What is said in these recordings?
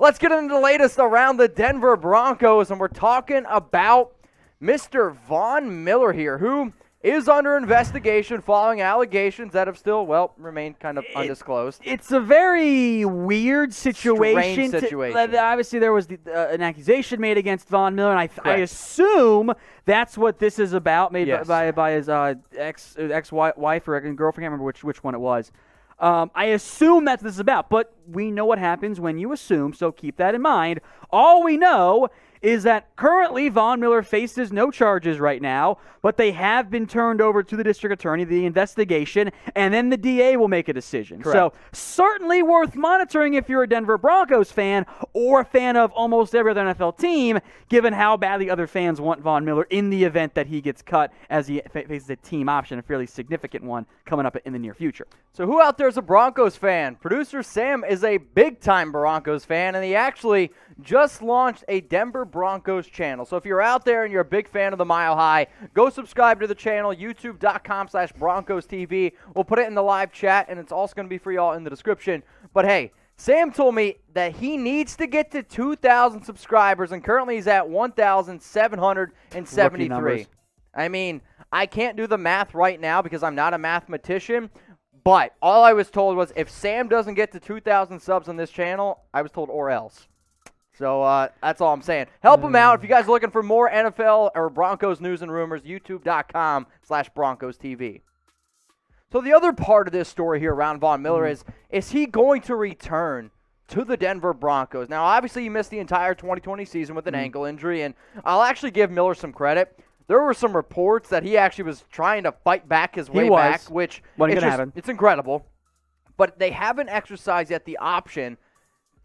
Let's get into the latest around the Denver Broncos, and we're talking about Mr. Von Miller here, who is under investigation following allegations that have still, remained kind of undisclosed. It's a very weird situation. Strange situation. Obviously, there was an accusation made against Von Miller, and I assume that's what this is about, made by his ex-wife or girlfriend. I can't remember which one it was. I assume that's what this is about, but we know what happens when you assume, so keep that in mind. All we know is that currently Von Miller faces no charges right now, but they have been turned over to the district attorney, the investigation, and then the DA will make a decision. Correct. So certainly worth monitoring if you're a Denver Broncos fan or a fan of almost every other NFL team, given how badly other fans want Von Miller in the event that he gets cut as he faces a team option, a fairly significant one coming up in the near future. So who out there is a Broncos fan? Producer Sam is a big-time Broncos fan, and he actually just launched a Denver Broncos channel. So if you're out there and you're a big fan of the Mile High, go subscribe to the channel, youtube.com/Broncos TV. We'll put it in the live chat, and it's also going to be for y'all in the description. But hey, Sam told me that he needs to get to 2,000 subscribers, and currently he's at 1,773. I mean, I can't do the math right now because I'm not a mathematician, but all I was told was if Sam doesn't get to 2,000 subs on this channel, I was told or else. So that's all I'm saying. Help him out. If you guys are looking for more NFL or Broncos news and rumors, youtube.com/Broncos TV. So the other part of this story here around Von Miller is he going to return to the Denver Broncos? Now, obviously, he missed the entire 2020 season with an ankle injury, and I'll actually give Miller some credit. There were some reports that he actually was trying to fight back his way back, which it's incredible. But they haven't exercised yet the option.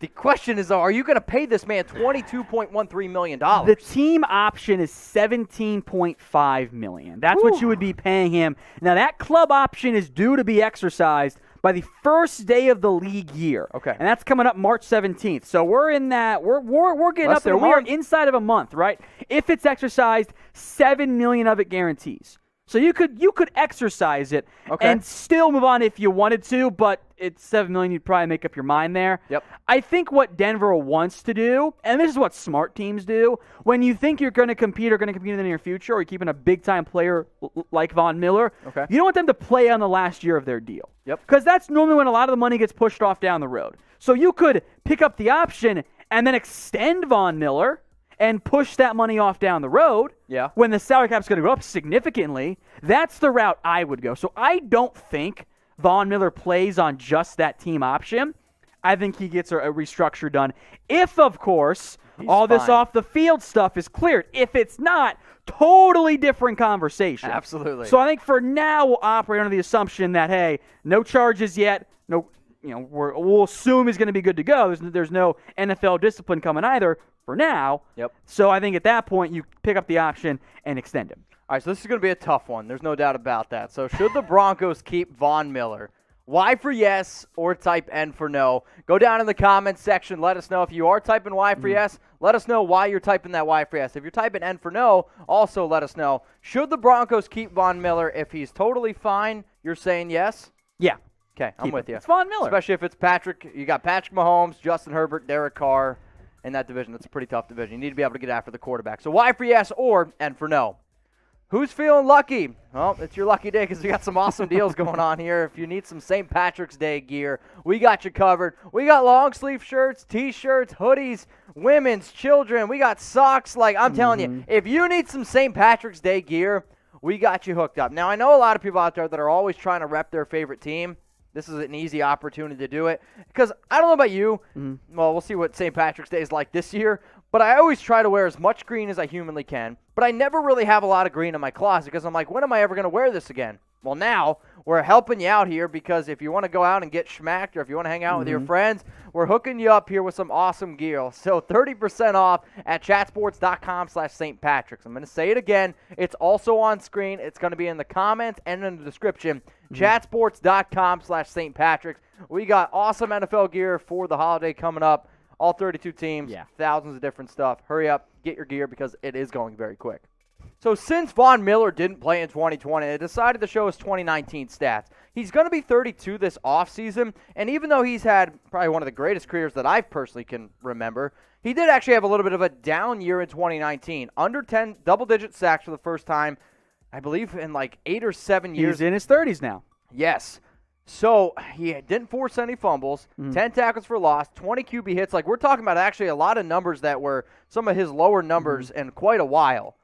The question is, though, are you going to pay this man $22.13 million? The team option is $17.5 million. That's what you would be paying him. Now, that club option is due to be exercised by the first day of the league year. Okay. And that's coming up March 17th. So we're in that. We're getting up there. We are inside of a month, right? If it's exercised, $7 million of it guarantees. So you could exercise it and still move on if you wanted to, but it's $7 million. You'd probably make up your mind there. Yep. I think what Denver wants to do, and this is what smart teams do, when you think you're going to compete in the near future, or you're keeping a big-time player like Von Miller, you don't want them to play on the last year of their deal. Yep. Because that's normally when a lot of the money gets pushed off down the road. So you could pick up the option and then extend Von Miller and push that money off down the road when the salary cap's going to go up significantly. That's the route I would go. So I don't think Von Miller plays on just that team option. I think he gets a restructure done. If, of course, this off-the-field stuff is cleared. If it's not, totally different conversation. Absolutely. So I think for now we'll operate under the assumption that, hey, no charges yet, we'll assume he's going to be good to go. There's no NFL discipline coming either for now. Yep. So I think at that point you pick up the option and extend him. All right, so this is going to be a tough one. There's no doubt about that. So should the Broncos keep Von Miller? Y for yes or type N for no. Go down in the comments section. Let us know if you are typing Y for yes. Let us know why you're typing that Y for yes. If you're typing N for no, also let us know. Should the Broncos keep Von Miller? If he's totally fine, you're saying yes? Yeah. Okay, I'm with you. It's Von Miller. Especially if it's Patrick. You got Patrick Mahomes, Justin Herbert, Derek Carr in that division. That's a pretty tough division. You need to be able to get after the quarterback. So Y for yes or N for no. Who's feeling lucky? Well, it's your lucky day because we got some awesome deals going on here. If you need some St. Patrick's Day gear, we got you covered. We got long sleeve shirts, T-shirts, hoodies, women's, children. We got socks. Like, I'm telling you, if you need some St. Patrick's Day gear, we got you hooked up. Now, I know a lot of people out there that are always trying to rep their favorite team. This is an easy opportunity to do it. Because I don't know about you. Well, we'll see what St. Patrick's Day is like this year. But I always try to wear as much green as I humanly can. But I never really have a lot of green in my closet because I'm like, when am I ever going to wear this again? Well, now we're helping you out here because if you want to go out and get schmacked or if you want to hang out with your friends, we're hooking you up here with some awesome gear. So 30% off at chatsports.com/St. Patrick's. I'm going to say it again. It's also on screen. It's going to be in the comments and in the description. Chatsports.com/St. Patrick's. We got awesome NFL gear for the holiday coming up. All 32 teams, thousands of different stuff. Hurry up, get your gear because it is going very quick. So since Von Miller didn't play in 2020, I decided to show his 2019 stats. He's going to be 32 this offseason, and even though he's had probably one of the greatest careers that I personally can remember, he did actually have a little bit of a down year in 2019. Under 10 double-digit sacks for the first time, I believe, in like 8 or 7 years. He's in his 30s now. Yes. So he didn't force any fumbles, 10 tackles for loss, 20 QB hits. Like, we're talking about actually a lot of numbers that were some of his lower numbers in quite a while.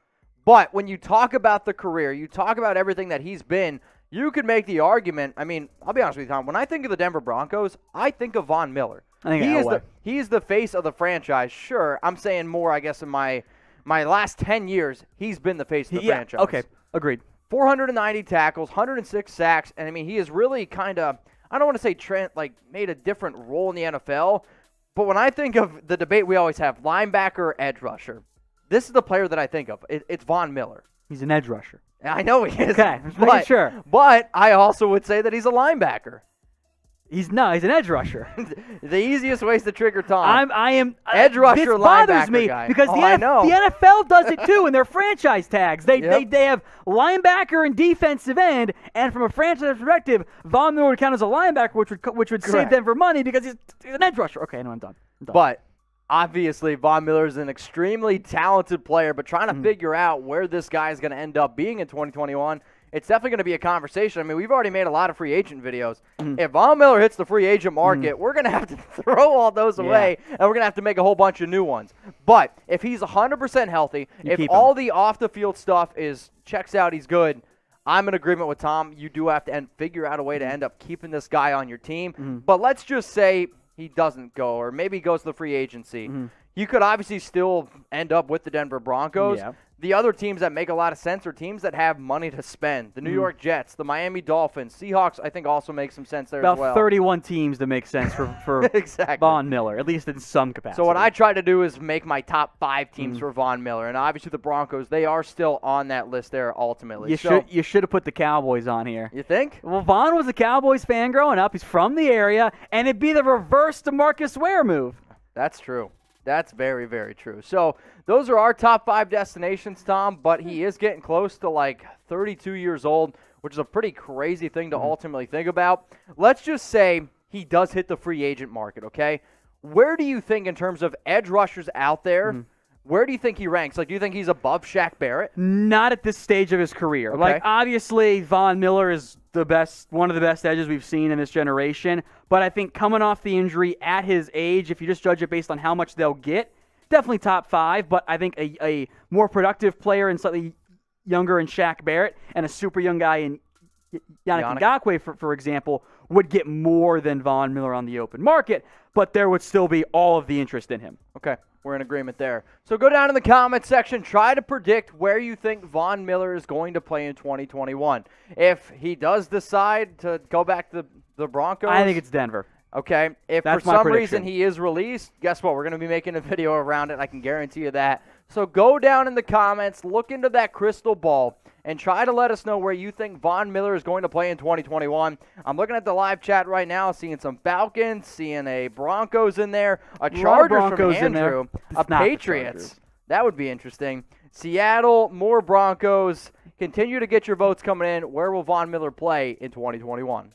But when you talk about the career, you talk about everything that he's been, you could make the argument. I mean, I'll be honest with you, Tom. When I think of the Denver Broncos, I think of Von Miller. He is the face of the franchise. Sure, I'm saying more, I guess, in my last 10 years, he's been the face of the franchise. Okay, agreed. 490 tackles, 106 sacks, and I mean, he has really kind of, I don't want to say made a different role in the NFL, but when I think of the debate we always have, linebacker or edge rusher, this is the player that I think of. It's Von Miller. He's an edge rusher. I know he is. Okay, pretty sure. But I also would say that he's a linebacker. He's an edge rusher. The easiest ways to trigger Tom. I am edge rusher, this linebacker bothers me guy. because the NFL does it too in their franchise tags. They have linebacker and defensive end, and from a franchise perspective, Von Miller would count as a linebacker, which would save them for money because he's an edge rusher. Okay, no, I'm done. But obviously, Von Miller is an extremely talented player, but trying to figure out where this guy is going to end up being in 2021. It's definitely going to be a conversation. I mean, we've already made a lot of free agent videos. If Von Miller hits the free agent market, we're going to have to throw all those away, and we're going to have to make a whole bunch of new ones. But if he's 100% healthy, if all the off-the-field stuff checks out, he's good, I'm in agreement with Tom. You do have to figure out a way to end up keeping this guy on your team. But let's just say he doesn't go, or maybe he goes to the free agency. You could obviously still end up with the Denver Broncos. Yeah. The other teams that make a lot of sense are teams that have money to spend. The New York Jets, the Miami Dolphins, Seahawks, I think also make some sense there as well. About 31 teams that make sense for exactly. Von Miller, at least in some capacity. So what I try to do is make my top 5 teams for Von Miller. And obviously the Broncos, they are still on that list there ultimately. You should have put the Cowboys on here. You think? Well, Von was a Cowboys fan growing up. He's from the area. And it'd be the reverse to Marcus Ware move. That's true. That's very, very true. So those are our top 5 destinations, Tom, but he is getting close to like 32 years old, which is a pretty crazy thing to ultimately think about. Let's just say he does hit the free agent market, okay? Where do you think in terms of edge rushers out there, where do you think he ranks? Like, do you think he's above Shaq Barrett? Not at this stage of his career. Okay. Like, obviously, Von Miller is one of the best edges we've seen in this generation. But I think coming off the injury at his age, if you just judge it based on how much they'll get, definitely top 5. But I think a more productive player and slightly younger in Shaq Barrett and a super young guy in Yannick Ngakoue, for example, would get more than Von Miller on the open market. But there would still be all of the interest in him. Okay. We're in agreement there. So go down in the comment section. Try to predict where you think Von Miller is going to play in 2021. If he does decide to go back to the Broncos. I think it's Denver. Okay. If for some reason he is released, guess what? We're going to be making a video around it. I can guarantee you that. So go down in the comments, look into that crystal ball, and try to let us know where you think Von Miller is going to play in 2021. I'm looking at the live chat right now, seeing some Falcons, seeing a Broncos in there, a Chargers from Andrew, a Patriots. That would be interesting. Seattle, more Broncos. Continue to get your votes coming in. Where will Von Miller play in 2021?